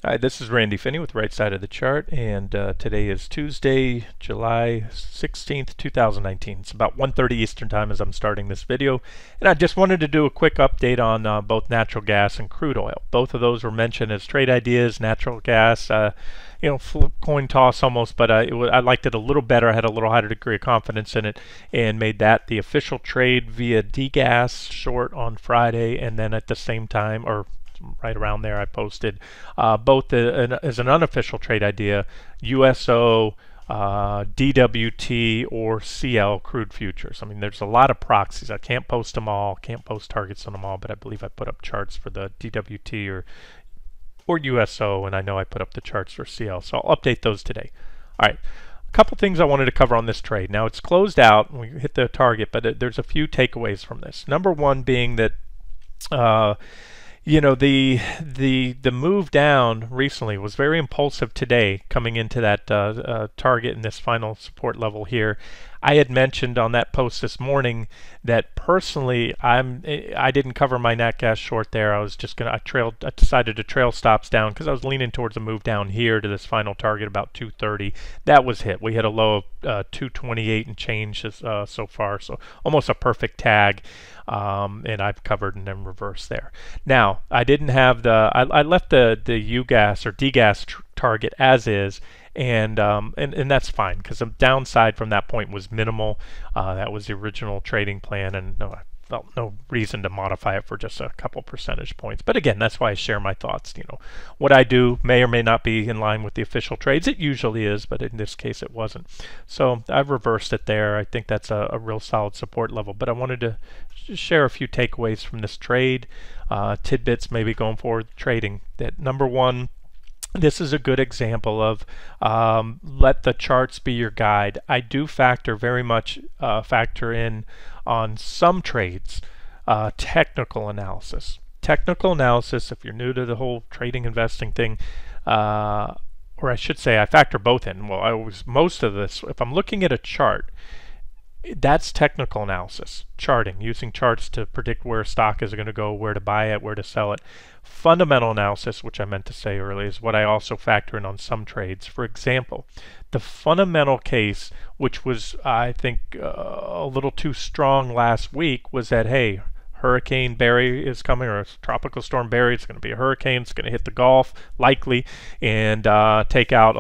Hi, this is Randy Finney with Right Side of the Chart, and today is Tuesday, July 16th, 2019. It's about 1:30 Eastern Time as I'm starting this video, and I just wanted to do a quick update on both natural gas and crude oil. Both of those were mentioned as trade ideas. Natural gas, flip coin toss almost, but I liked it a little better. I had a little higher degree of confidence in it, and made that the official trade via DGAZ short on Friday, and then at the same time, or right around there, I posted both as an unofficial trade idea, USO, DWT, or CL crude futures. I mean, there's a lot of proxies. I can't post them all, can't post targets on them all, but I believe I put up charts for the DWT or USO, and I know I put up the charts for CL, so I'll update those today. All right. A couple things I wanted to cover on this trade. Now, it's closed out, and we hit the target, but there's a few takeaways from this. Number one being that the move down recently was very impulsive today, coming into that target in this final support level here. I had mentioned on that post this morning that personally I didn't cover my nat gas short there. I was just I decided to trail stops down because I was leaning towards a move down here to this final target about 230. That was hit. We hit a low of 228 and change so far, so almost a perfect tag. And I've covered and then reversed there. Now, I didn't have I left the UGAS or DGAS target as is, and that's fine because the downside from that point was minimal. That was the original trading plan, and I felt no reason to modify it for just a couple percentage points. But again, that's why I share my thoughts. What I do may or may not be in line with the official trades. It usually is, but in this case it wasn't. So I've reversed it there. I think that's a real solid support level. But I wanted to just share a few takeaways from this trade, tidbits maybe going forward trading. That number one, this is a good example of let the charts be your guide. I do very much factor in on some trades technical analysis. Technical analysis, if you're new to the whole trading investing thing, or I should say I factor both in. Well, most of this, if I'm looking at a chart, that's technical analysis, charting, using charts to predict where stock is going to go, where to buy it, where to sell it. Fundamental analysis, which I meant to say earlier, is what I also factor in on some trades. For example, the fundamental case, which was, I think, a little too strong last week, was that, hey, Hurricane Barry is coming, or Tropical Storm Barry. It's going to be a hurricane. It's going to hit the Gulf, likely, and take out,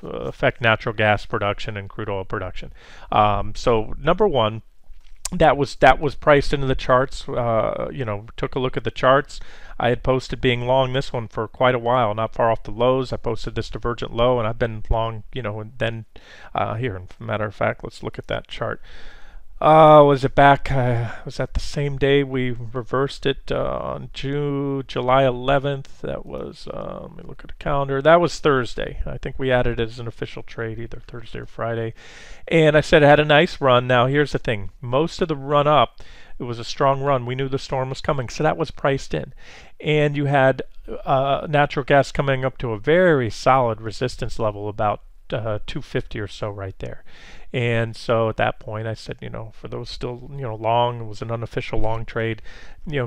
affect natural gas production and crude oil production. So number one, that was priced into the charts. Took a look at the charts. I had posted being long this one for quite a while, not far off the lows. I posted this divergent low, and I've been long, and then here, as a matter of fact, let's look at that chart. Was it back? Was that the same day we reversed it on July 11th? That was, let me look at the calendar. That was Thursday. I think we added it as an official trade, either Thursday or Friday. And I said it had a nice run. Now, here's the thing. Most of the run up, it was a strong run. We knew the storm was coming, so that was priced in. And you had natural gas coming up to a very solid resistance level, about 250 or so right there. And so at that point I said, for those still, long, it was an unofficial long trade,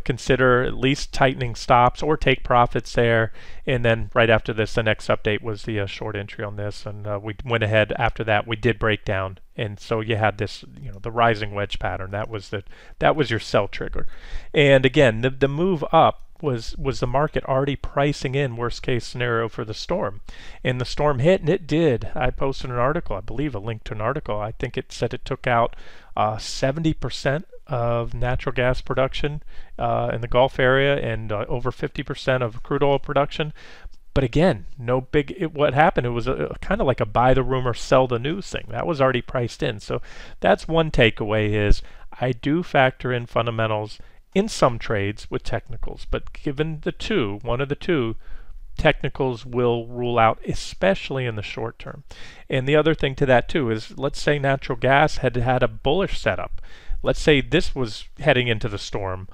consider at least tightening stops or take profits there. And then right after this, the next update was the short entry on this, and we went ahead after that. We did break down, and so you had this, the rising wedge pattern. That was your sell trigger. And again, the move up was the market already pricing in worst case scenario for the storm, and the storm hit, and it did. I posted an article, I believe a link to an article. I think it said it took out 70% of natural gas production in the Gulf area, and over 50% of crude oil production. But again, no big. What happened? It was kind of like a buy the rumor, sell the news thing. That was already priced in. So that's one takeaway: is I do factor in fundamentals in some trades with technicals, but given one of the two, technicals will rule out, especially in the short term. And the other thing to that too is, let's say natural gas had a bullish setup. Let's say this was heading into the storm.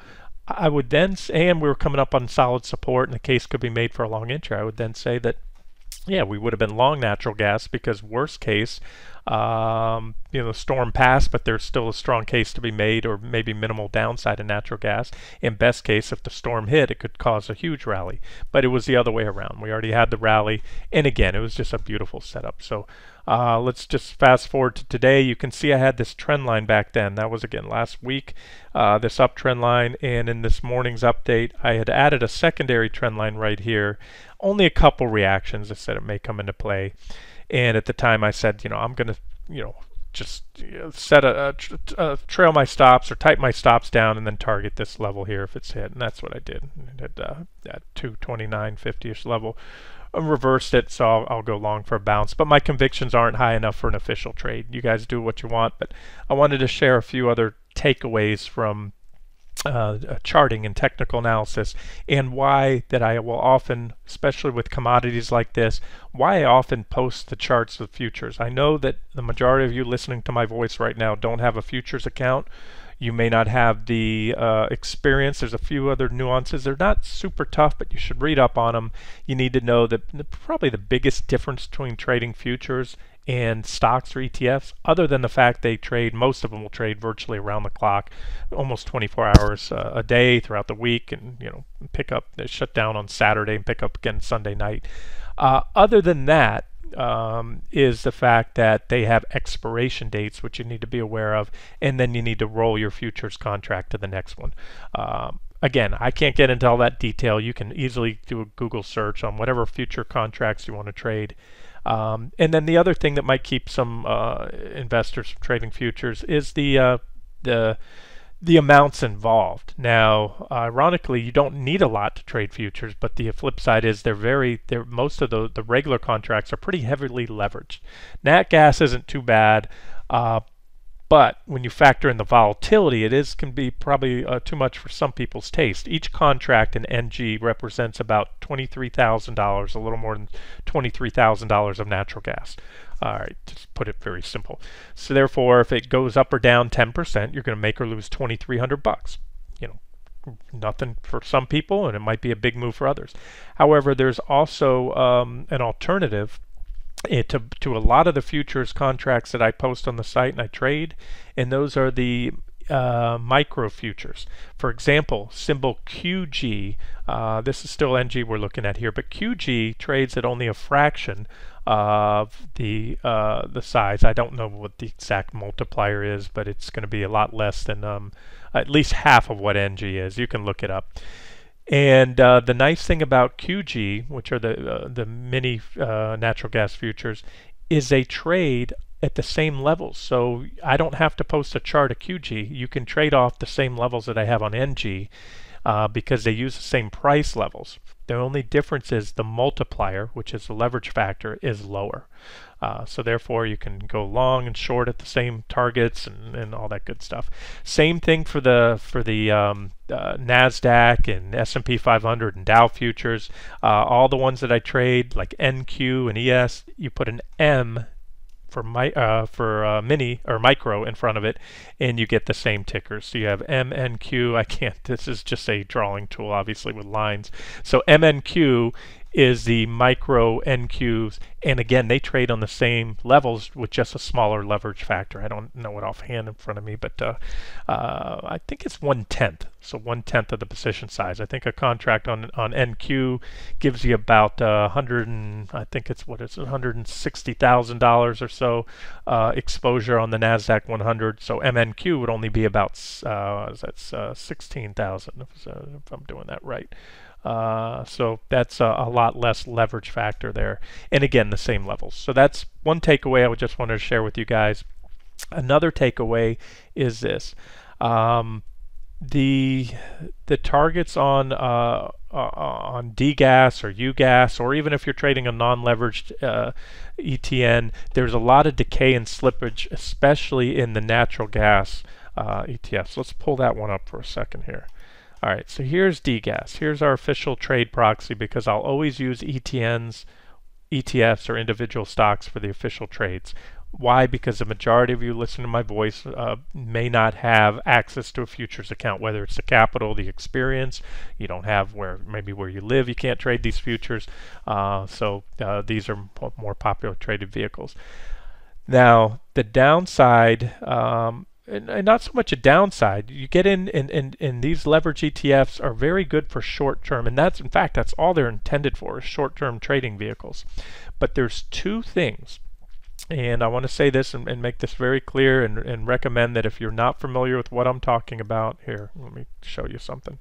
I would then say, and we were coming up on solid support, and the case could be made for a long entry. I would then say that, yeah, we would have been long natural gas, because worst case, The storm passed, but there's still a strong case to be made, or maybe minimal downside in natural gas. In best case, if the storm hit, it could cause a huge rally. But it was the other way around. We already had the rally, and again, it was just a beautiful setup. So let's just fast forward to today. You can see I had this trend line back then. That was again last week, this uptrend line, and in this morning's update, I had added a secondary trend line right here. Only a couple reactions. I said it may come into play. And at the time I said, I'm going to, just set trail my stops or type my stops down and then target this level here if it's hit. And that's what I did. I did that 229.50-ish level. I reversed it, so I'll go long for a bounce. But my convictions aren't high enough for an official trade. You guys do what you want, but I wanted to share a few other takeaways from charting and technical analysis, and why that I will often, especially with commodities like this, why I often post the charts of futures. I know that the majority of you listening to my voice right now don't have a futures account. You may not have the experience. There's a few other nuances. They're not super tough, but you should read up on them. You need to know that probably the biggest difference between trading futures and stocks or ETFs, other than the fact they trade, most of them will trade virtually around the clock, almost 24 hours a day throughout the week, and pick up, they shut down on Saturday and pick up again Sunday night. Other than that, is the fact that they have expiration dates, which you need to be aware of, and then you need to roll your futures contract to the next one. Again, I can't get into all that detail. You can easily do a Google search on whatever future contracts you want to trade. And then the other thing that might keep some investors from trading futures is the amounts involved. Now, ironically, you don't need a lot to trade futures, but the flip side is most of the regular contracts are pretty heavily leveraged. Nat gas isn't too bad, but when you factor in the volatility, can be probably too much for some people's taste. Each contract in NG represents about $23,000, a little more than $23,000 of natural gas. All right, just put it very simple. So therefore, if it goes up or down 10%, you're going to make or lose $2,300. Nothing for some people, and it might be a big move for others. However, there's also an alternative to a lot of the futures contracts that I post on the site and I trade, and those are the micro futures. For example, symbol QG, this is still NG we're looking at here, but QG trades at only a fraction of the size. I don't know what the exact multiplier is, but it's going to be a lot less than at least half of what NG is. You can look it up. And the nice thing about QG, which are the mini natural gas futures, is they trade at the same levels. So I don't have to post a chart of QG. You can trade off the same levels that I have on NG because they use the same price levels. The only difference is the multiplier, which is the leverage factor, is lower. So therefore you can go long and short at the same targets and all that good stuff. Same thing for the NASDAQ and S&P 500 and Dow futures. All the ones that I trade, like NQ and ES, you put an M for mini or micro in front of it, and you get the same tickers. So you have MNQ. This is just a drawing tool, obviously, with lines. So MNQ is the micro NQs, and again, they trade on the same levels with just a smaller leverage factor. I don't know it offhand in front of me, but I think it's 1/10, so 1/10 of the position size. I think a contract on NQ gives you about $160,000 or so exposure on the NASDAQ 100. So MNQ would only be about 16,000 if I'm doing that right. So that's a lot less leverage factor there, and again the same levels. So that's one takeaway I just wanted to share with you guys. Another takeaway is this: the targets on DGAZ or UGAS, or even if you're trading a non-leveraged ETN, there's a lot of decay and slippage, especially in the natural gas ETFs. Let's pull that one up for a second here. All right, so here's DGAZ. Here's our official trade proxy, because I'll always use ETNs, ETFs, or individual stocks for the official trades. Why? Because the majority of you listening to my voice may not have access to a futures account, whether it's the capital, the experience, you don't have maybe where you live, you can't trade these futures. So these are more popular traded vehicles. Now, the downside, and not so much a downside, you get in these leverage ETFs are very good for short term, and that's, in fact, that's all they're intended for, is short term trading vehicles. But there's two things, and I want to say this and make this very clear, and recommend that if you're not familiar with what I'm talking about, here, let me show you something.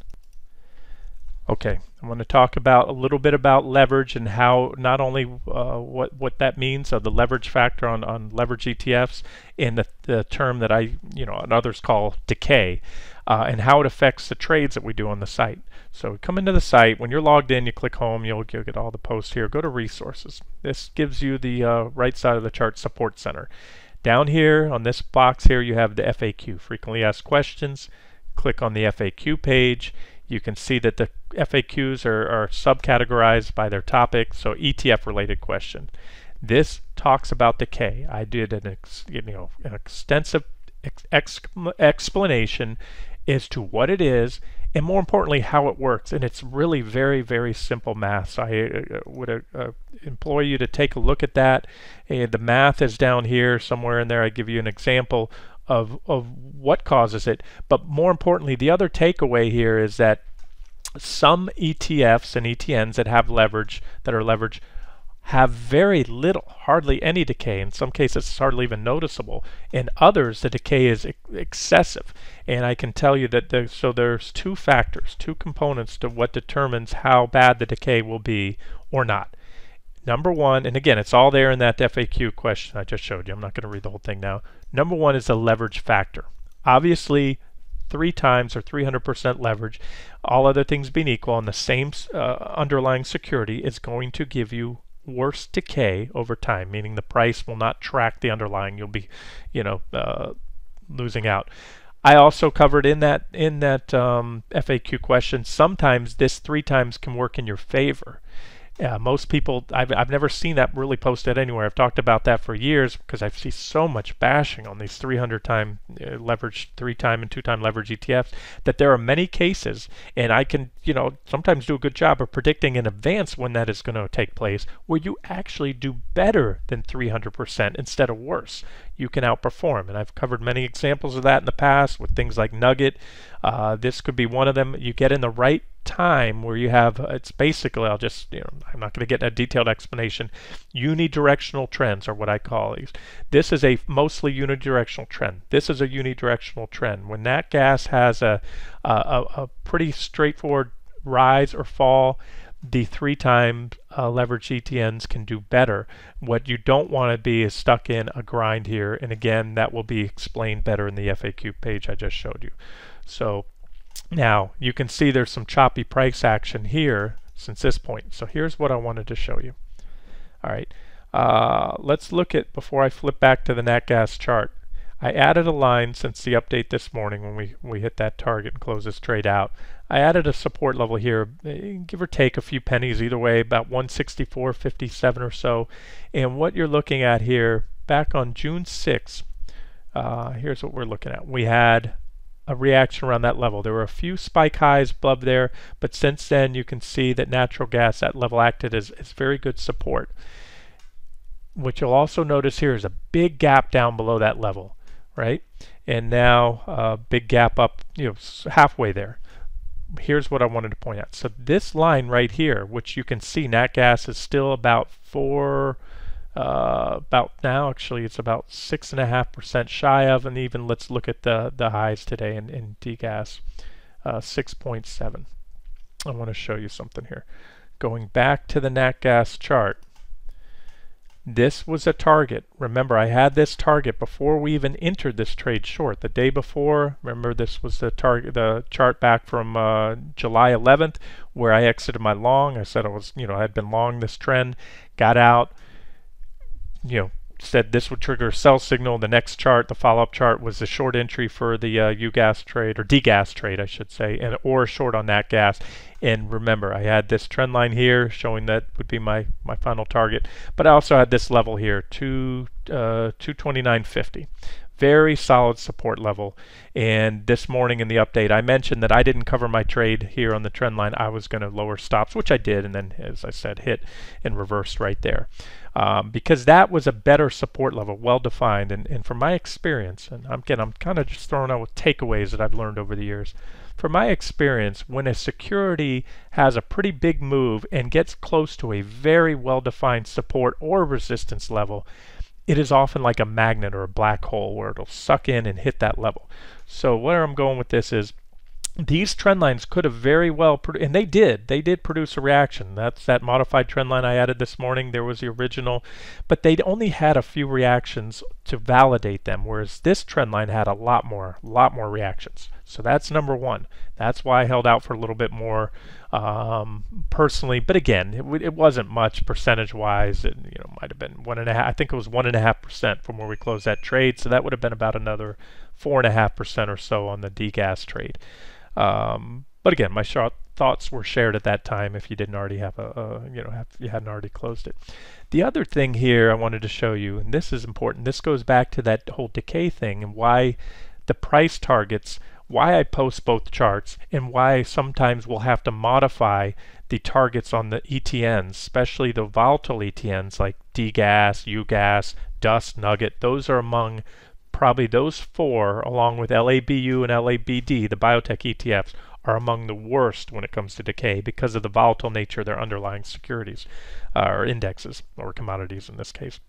Okay, I want to talk about a little bit about leverage and how not only what that means, the leverage factor on leverage ETFs, and the term that and others call decay, and how it affects the trades that we do on the site. So come into the site. When you're logged in, you click home, you'll get all the posts here. Go to resources. This gives you the right side of the chart support center. Down here on this box here, you have the FAQ, frequently asked questions. Click on the FAQ page. You can see that the FAQs are subcategorized by their topic, so ETF related question. This talks about decay. I did an extensive explanation as to what it is, and more importantly how it works, and it's really very, very simple math. So I would employ you to take a look at that. The math is down here somewhere in there. I give you an example of what causes it, but more importantly, the other takeaway here is that some ETFs and ETNs that have leverage, that are leveraged, have very little, hardly any decay. In some cases, it's hardly even noticeable. In others, the decay is excessive. And I can tell you that so there's two factors, two components to what determines how bad the decay will be or not. Number one, and again, it's all there in that FAQ question I just showed you. I'm not going to read the whole thing now. Number one is the leverage factor. Obviously, 3 times or 300% leverage, all other things being equal, on the same underlying security is going to give you worse decay over time, meaning the price will not track the underlying. You'll be, losing out. I also covered in that FAQ question, sometimes this 3 times can work in your favor. Most people, I've never seen that really posted anywhere. I've talked about that for years because I see so much bashing on these 300-time leverage, 3-time and 2-time leverage ETFs, that there are many cases, and I can sometimes do a good job of predicting in advance when that is going to take place, where you actually do better than 300% instead of worse. You can outperform, and I've covered many examples of that in the past with things like Nugget. This could be one of them. You get in the right time where you have, it's basically, I'm not going to get a detailed explanation. Unidirectional trends are what I call these. This is a mostly unidirectional trend. This is a unidirectional trend. When nat gas has a pretty straightforward rise or fall, the 3-time leverage ETNs can do better. What you don't want to be is stuck in a grind here, and again, that will be explained better in the FAQ page I just showed you. So now you can see there's some choppy price action here since this point. So here's what I wanted to show you. All right, let's look at, before I flip back to the nat gas chart, I added a line since the update this morning when we hit that target and close this trade out. I added a support level here, give or take a few pennies either way, about 164.57 or so. And what you're looking at here, back on June 6th, here's what we're looking at. We had a reaction around that level. There were a few spike highs above there, but since then you can see that natural gas, that level acted as very good support. What you'll also notice here is a big gap down below that level, right? And now a big gap up, halfway there. Here's what I wanted to point out. So this line right here, which you can see nat gas is still about now actually it's about 6.5% shy of, and even let's look at the highs today in DGAZ, 6.7. I want to show you something here. Going back to the nat gas chart, this was a target. Remember, I had this target before we even entered this trade short. The day before, remember, this was the target, the chart back from July 11th, where I exited my long. I said I had been long this trend, got out, said this would trigger a sell signal. The next chart, the follow-up chart, was the short entry for the UGAZ trade, or DGAZ trade, I should say, or short on that gas. And remember, I had this trend line here showing that would be my final target, but I also had this level here, 229.50. Very solid support level. And this morning in the update, I mentioned that I didn't cover my trade here on the trend line. I was going to lower stops, which I did, and then, as I said, hit and reversed right there. Because that was a better support level, well defined. And from my experience, and I'm kind of just throwing out with takeaways that I've learned over the years. From my experience, when a security has a pretty big move and gets close to a very well defined support or resistance level, it is often like a magnet or a black hole where it'll suck in and hit that level. So where I'm going with this is these trend lines could have very well, and they did produce a reaction. That's that modified trend line I added this morning. There was the original, but they'd only had a few reactions to validate them, whereas this trend line had a lot more reactions. So that's number one. That's why I held out for a little bit more personally. But again, it wasn't much percentage-wise. It might have been 1.5. I think it was 1.5% from where we closed that trade. So that would have been about another 4.5% or so on the DGAZ trade. But again, my thoughts were shared at that time. If you didn't already have if you hadn't already closed it. The other thing here I wanted to show you, and this is important. This goes back to that whole decay thing and why the price targets. Why I post both charts and why sometimes we'll have to modify the targets on the ETNs, especially the volatile ETNs like DGAZ, UGAZ, Dust, Nugget. Those are among probably those four, along with LABU and LABD, the biotech ETFs, are among the worst when it comes to decay because of the volatile nature of their underlying securities or indexes or commodities in this case.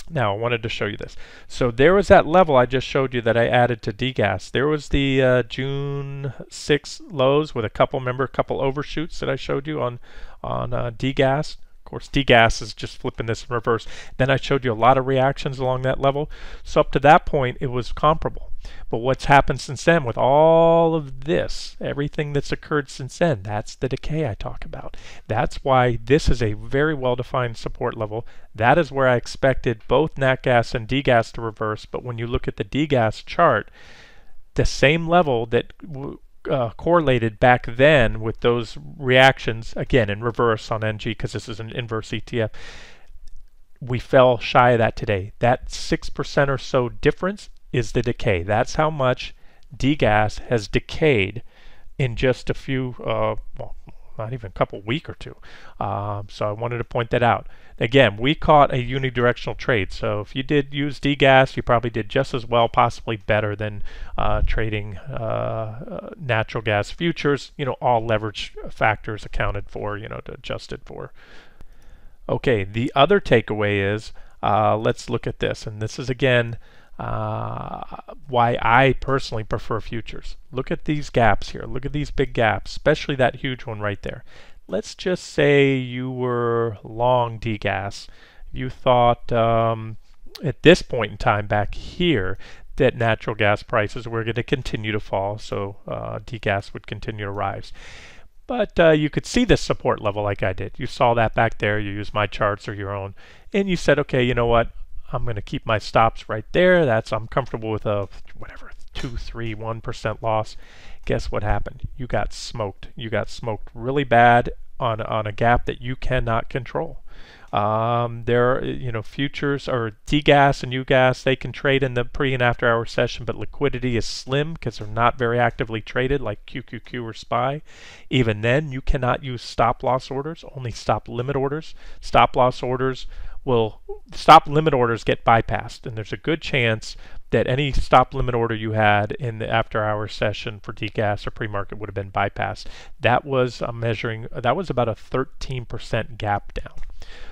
Now, I wanted to show you this. So there was that level I just showed you that I added to DGAZ. There was the June 6 lows with a couple overshoots that I showed you on DGAZ. Of course, DGAZ is just flipping this in reverse. Then I showed you a lot of reactions along that level. So up to that point, it was comparable. But what's happened since then with all of this, everything that's occurred since then, that's the decay I talk about. That's why this is a very well-defined support level. That is where I expected both NatGas and DGAZ to reverse. But when you look at the DGAZ chart, the same level that correlated back then with those reactions, again in reverse on NG because this is an inverse ETF, we fell shy of that today. That 6% or so difference is the decay. That's how much DGAZ has decayed in just a few, not even a couple week or two. So I wanted to point that out. Again, we caught a unidirectional trade. So if you did use DGAZ, you probably did just as well, possibly better than trading natural gas futures. All leverage factors accounted for, to adjusted for. Okay, the other takeaway is, let's look at this. And this is, again, why I personally prefer futures. Look at these gaps here. Look at these big gaps, especially that huge one right there. Let's just say you were long DGAZ. You thought at this point in time back here that natural gas prices were going to continue to fall, so DGAZ would continue to rise. But you could see this support level like I did. You saw that back there. You used my charts or your own, and you said, okay, you know what? I'm going to keep my stops right there. I'm comfortable with a whatever 2, 3, 1% loss. Guess what happened? You got smoked. You got smoked really bad on a gap that you cannot control. Futures or DGAZ and UGAZ, they can trade in the pre and after hour session, but liquidity is slim because they're not very actively traded like QQQ or SPY. Even then, you cannot use stop loss orders, only stop limit orders. Stop limit orders get bypassed, and there's a good chance that any stop limit order you had in the after hour session for DGAZ or pre-market would have been bypassed. That was that was about a 13% gap down.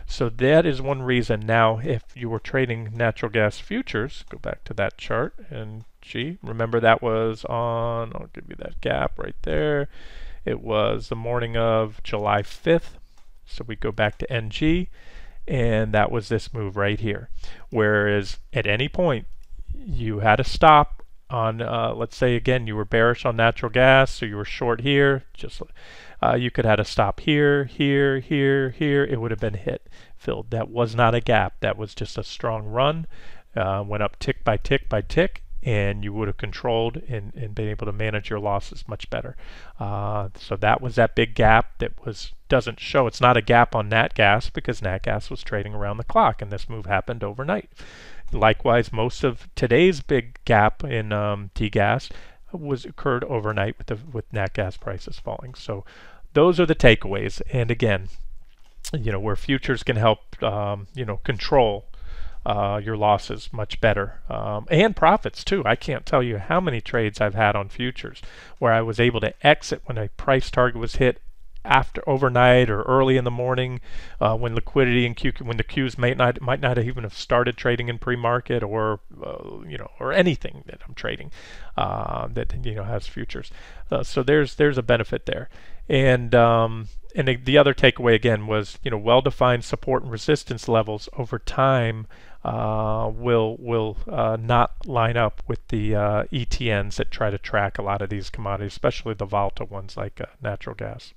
So that is one reason. Now, if you were trading natural gas futures, go back to that chart, and remember that was on, I'll give you that gap right there. It was the morning of July 5th. So we go back to NG, and that was this move right here. Whereas at any point, you had a stop on, let's say again, you were bearish on natural gas, so you were short here, you could have had a stop here, here, here, here, it would have been hit, filled. That was not a gap, that was just a strong run, went up tick by tick by tick, and you would have controlled and been able to manage your losses much better. So that was that big gap that doesn't show. It's not a gap on NatGas because NatGas was trading around the clock, and this move happened overnight. Likewise, most of today's big gap in DGAZ was occurred overnight with nat gas prices falling. So those are the takeaways. And again, where futures can help control your losses much better, and profits too. I can't tell you how many trades I've had on futures where I was able to exit when a price target was hit after overnight or early in the morning, when liquidity and when the Qs might not even have started trading in pre-market, or or anything that I'm trading that has futures. So there's a benefit there. And the other takeaway again was, well-defined support and resistance levels over time will not line up with the ETNs that try to track a lot of these commodities, especially the volatile ones like natural gas.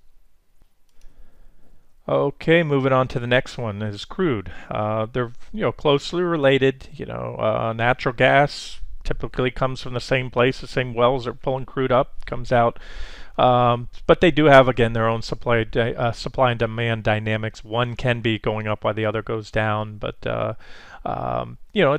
Okay, moving on to the next one is crude. They're closely related. Natural gas typically comes from the same place, the same wells that are pulling crude up, comes out. But they do have, again, their own supply and demand dynamics. One can be going up while the other goes down, but at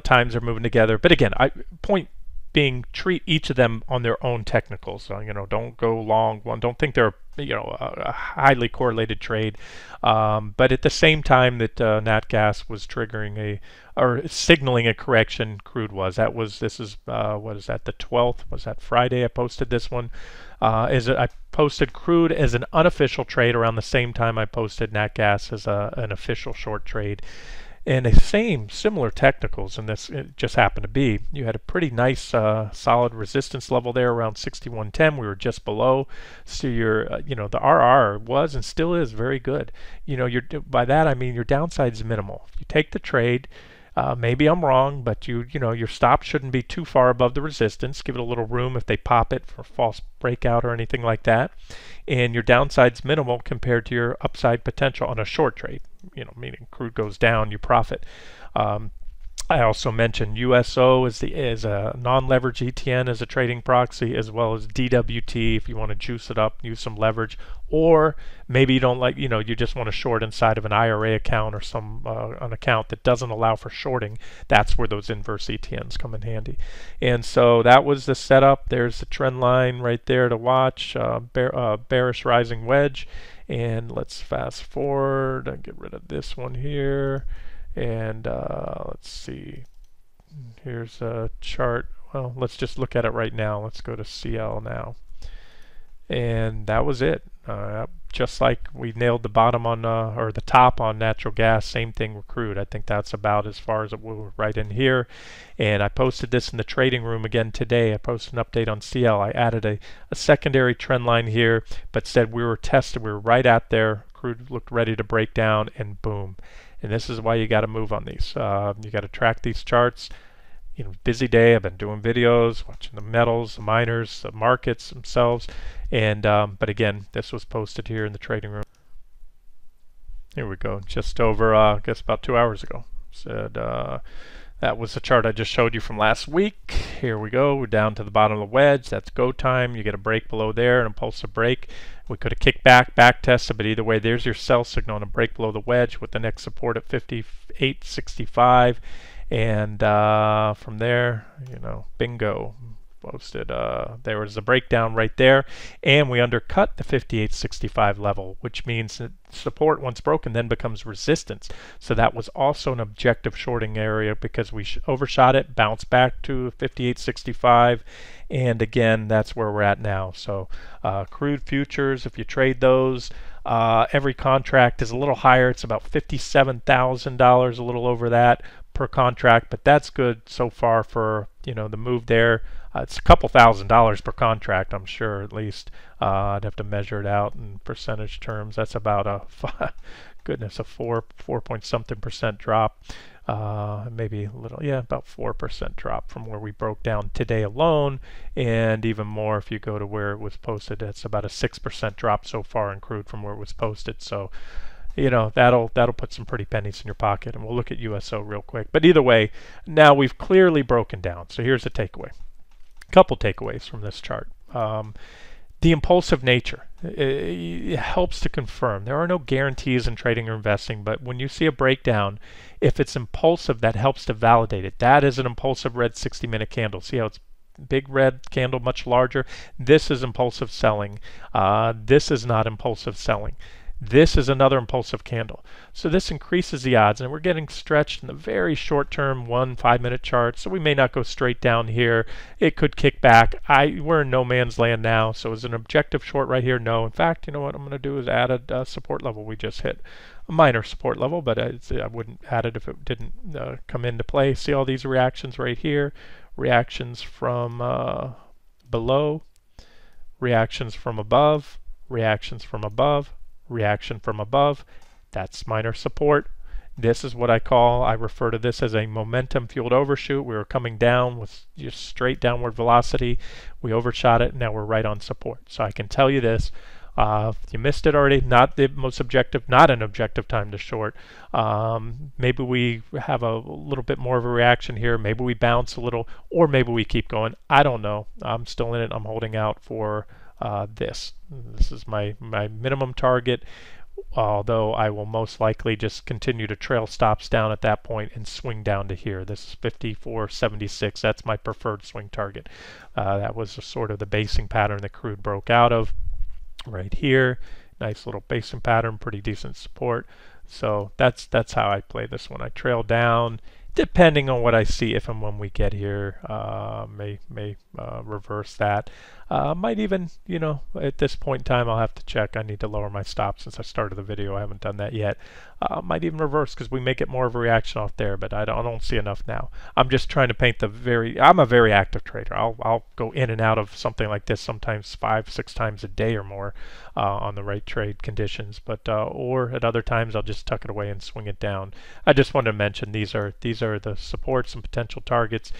times they're moving together. But again, point being, treat each of them on their own technicals. So, don't go long one. Don't think they're a highly correlated trade. But at the same time that nat gas was triggering or signaling a correction, crude was. This is what is that? The 12th? Was that Friday? I posted this one. I posted crude as an unofficial trade around the same time I posted nat gas as an official short trade. And the similar technicals, and this it just happened to be, you had a pretty nice solid resistance level there around 6110. We were just below. So the RR was and still is very good. By that I mean your downside is minimal. You take the trade. Maybe I'm wrong, but your stop shouldn't be too far above the resistance. Give it a little room if they pop it for false breakout or anything like that. And your downside's minimal compared to your upside potential on a short trade. Meaning crude goes down, you profit. I also mentioned USO is a non-leverage ETN as a trading proxy, as well as DWT if you want to juice it up, use some leverage, or maybe you don't you just want to short inside of an IRA account or an account that doesn't allow for shorting. That's where those inverse ETNs come in handy. And so that was the setup. There's the trend line right there to watch, bearish rising wedge. And let's fast forward and get rid of this one here. And let's see, here's a chart. Well, let's just look at it right now. Let's go to CL now. And that was it. Just like we nailed the bottom on, or the top on natural gas, same thing with crude. I think that's about as far as it will right in here. And I posted this in the trading room again today. I posted an update on CL. I added a secondary trend line here, but said we were tested. We were right at there. Crude looked ready to break down, and boom. And this is why you got to move on these. You got to track these charts. Busy day. I've been doing videos, watching the metals, the miners, the markets themselves. And but again, this was posted here in the trading room. Here we go. Just over, I guess about 2 hours ago. Said that was the chart I just showed you from last week. Here we go. We're down to the bottom of the wedge. That's go time. You get a break below there, an impulsive break. We could have kicked back tested, but either way, there's your sell signal and a break below the wedge with the next support at 58.65. And from there, bingo. Posted. There was a breakdown right there, and we undercut the 58.65 level, which means that support once broken then becomes resistance. So that was also an objective shorting area because we overshot it, bounced back to 58.65, and again that's where we're at now. So crude futures, if you trade those, every contract is a little higher. It's about $57,000, a little over that per contract, but that's good so far for the move there. It's a couple $1,000s per contract, I'm sure, at least. I'd have to measure it out in percentage terms. That's about a 4 point something percent drop. Maybe a little, about 4% drop from where we broke down today alone, and even more if you go to where it was posted. It's about a 6% drop so far in crude from where it was posted. So that'll put some pretty pennies in your pocket. And we'll look at USO real quick. But either way, now we've clearly broken down. So here's the takeaway. Couple takeaways from this chart. The impulsive nature. it helps to confirm. There are no guarantees in trading or investing, but when you see a breakdown, if it's impulsive, that helps to validate it. That is an impulsive red 60-minute candle. See how it's big red candle, much larger? This is impulsive selling. This is not impulsive selling. This is another impulsive candle. So this increases the odds, and we're getting stretched in the very short term 5-minute chart, so we may not go straight down here. It could kick back. We're in no man's land now, so is an objective short right here? No. In fact, you know what I'm going to do is add a support level we just hit. A minor support level, but I wouldn't add it if it didn't come into play. See all these reactions right here? Reactions from below, reactions from above, reactions from above, reaction from above. That's minor support. This is what I refer to this as a momentum fueled overshoot. We were coming down with just straight downward velocity. We overshot it, and now we're right on support. So I can tell you this. If you missed it already, not the most objective, not an objective time to short. Maybe we have a little bit more of a reaction here. Maybe we bounce a little, or maybe we keep going. I don't know. I'm still in it. I'm holding out for this. This is my minimum target, although I will most likely just continue to trail stops down at that point and swing down to here. This is 54.76. That's my preferred swing target. That was sort of the basing pattern that crude broke out of right here. Nice little basing pattern, pretty decent support. So that's how I play this one. I trail down, depending on what I see. If and when we get here, may reverse that. Might even, you know, at this point in time, I'll have to check. I need to lower my stop since I started the video. I haven't done that yet. Might even reverse because we may get more of a reaction off there, but I don't see enough now. I'm just trying to paint I'm a very active trader. I'll go in and out of something like this sometimes 5-6 times a day or more on the right trade conditions, but or at other times I'll just tuck it away and swing it down. I just wanted to mention these are the supports and potential targets.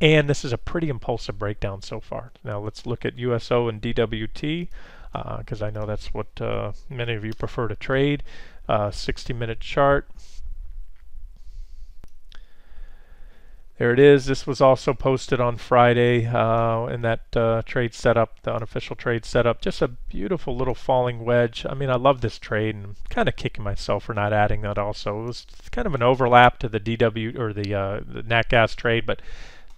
And this is a pretty impulsive breakdown so far. Now let's look at USO and DWT, because I know that's what many of you prefer to trade. 60-minute chart. There it is. This was also posted on Friday in that trade setup, the unofficial trade setup. Just a beautiful little falling wedge. I mean, I love this trade, and I'm kind of kicking myself for not adding that also. It was kind of an overlap to the DW or the nat gas trade, but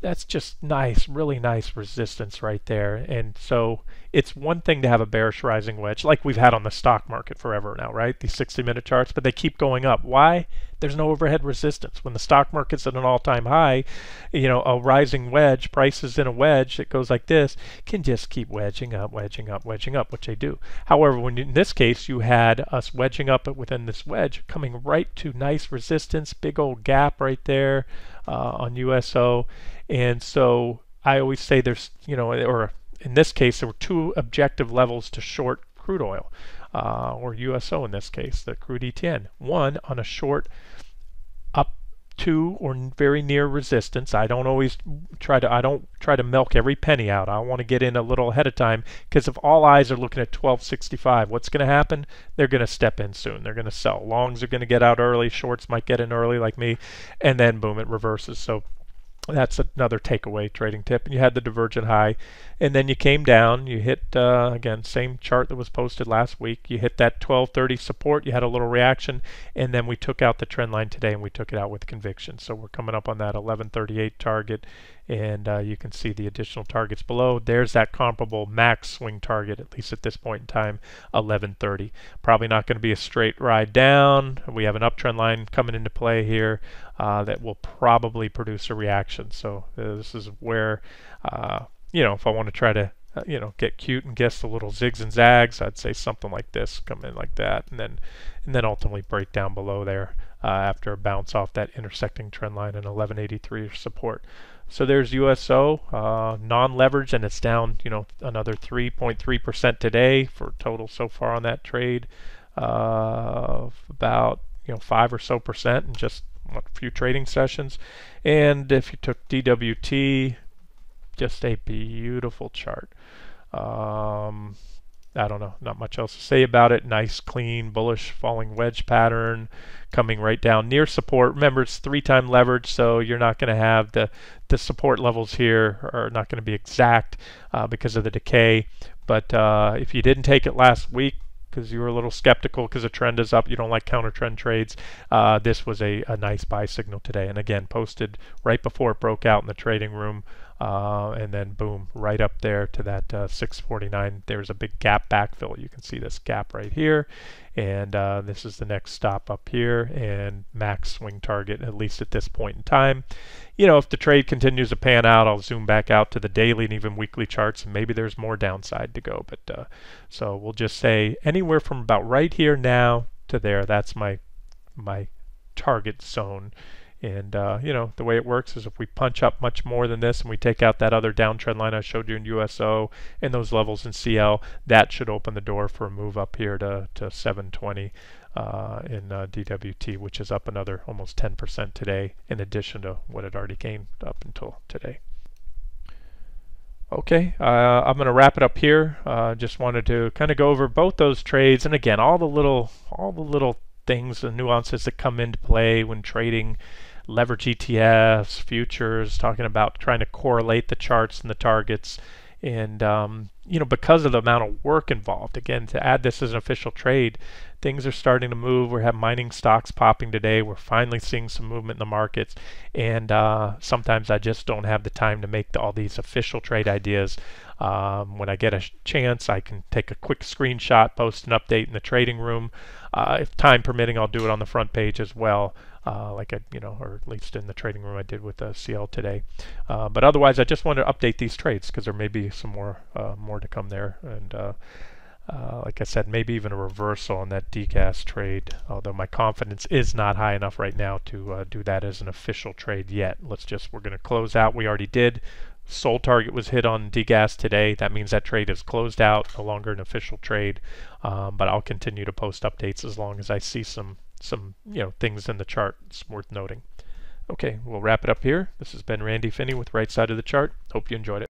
that's just nice, really nice resistance right there. And so it's one thing to have a bearish rising wedge like we've had on the stock market forever now, right? These 60-minute charts, but they keep going up. Why? There's no overhead resistance. When the stock market's at an all-time high, you know, a rising wedge, prices in a wedge that goes like this, can just keep wedging up, wedging up, wedging up, which they do. However, when in this case you had us wedging up within this wedge, coming right to nice resistance, big old gap right there on USO. And so I always say there's, you know, or in this case, there were two objective levels to short crude oil, or USO in this case, the crude ETN. One on a short up to or very near resistance. I don't try to milk every penny out. I want to get in a little ahead of time, because if all eyes are looking at 1265, what's going to happen? They're going to step in soon. They're going to sell. Longs are going to get out early. Shorts might get in early like me, and then boom, it reverses. So that's another takeaway trading tip. And you had the divergent high, and then you came down. You hit again, same chart that was posted last week. You hit that 1230 support. You had a little reaction, and then we took out the trend line today, and we took it out with conviction. So we're coming up on that 1138 target, and you can see the additional targets below. There's that comparable max swing target, at least at this point in time, 1130. Probably not going to be a straight ride down. We have an uptrend line coming into play here that will probably produce a reaction. So this is where, you know, if I want to try to, you know, get cute and guess the little zigs and zags, I'd say something like this, come in like that, and then ultimately break down below there after a bounce off that intersecting trend line and 1183 support. So there's USO, non-leveraged, and it's down, you know, another 3.3% today for total so far on that trade, about, you know, 5% or so in just a few trading sessions. And if you took DWT, just a beautiful chart. I don't know, not much else to say about it. Nice, clean, bullish falling wedge pattern coming right down near support. Remember, it's 3-time leverage, so you're not going to have the support levels here are not going to be exact because of the decay. But if you didn't take it last week because you were a little skeptical because the trend is up, you don't like counter trend trades, this was a nice buy signal today. And again, posted right before it broke out in the trading room. And then boom, right up there to that 649. There's a big gap backfill. You can see this gap right here, and this is the next stop up here, and max swing target, at least at this point in time. You know, if the trade continues to pan out, I'll zoom back out to the daily and even weekly charts, and maybe there's more downside to go. But so we'll just say anywhere from about right here now to there. That's my target zone. And you know, the way it works is if we punch up much more than this and we take out that other downtrend line I showed you in USO and those levels in CL, that should open the door for a move up here to 720 in DWT, which is up another almost 10% today, in addition to what it already gained up until today. Okay, I'm going to wrap it up here. Just wanted to kind of go over both those trades, and again, all the little things, the nuances that come into play when trading leverage ETFs, futures, talking about trying to correlate the charts and the targets. And you know, because of the amount of work involved, again, to add this as an official trade, things are starting to move. We have mining stocks popping today. We're finally seeing some movement in the markets, and sometimes I just don't have the time to make all these official trade ideas. When I get a chance, I can take a quick screenshot, post an update in the trading room. If time permitting, I'll do it on the front page as well, like you know, or at least in the trading room I did with CL today. But otherwise, I just wanted to update these trades because there may be some more to come there, and like I said, maybe even a reversal on that DGAZ trade. Although my confidence is not high enough right now to do that as an official trade yet. We're going to close out. We already did. Sold target was hit on DGAZ today. That means that trade is closed out, no longer an official trade. But I'll continue to post updates as long as I see some you know, things in the chart it's worth noting. Okay, we'll wrap it up here. This has been Randy Finney with Right Side of the Chart. Hope you enjoyed it.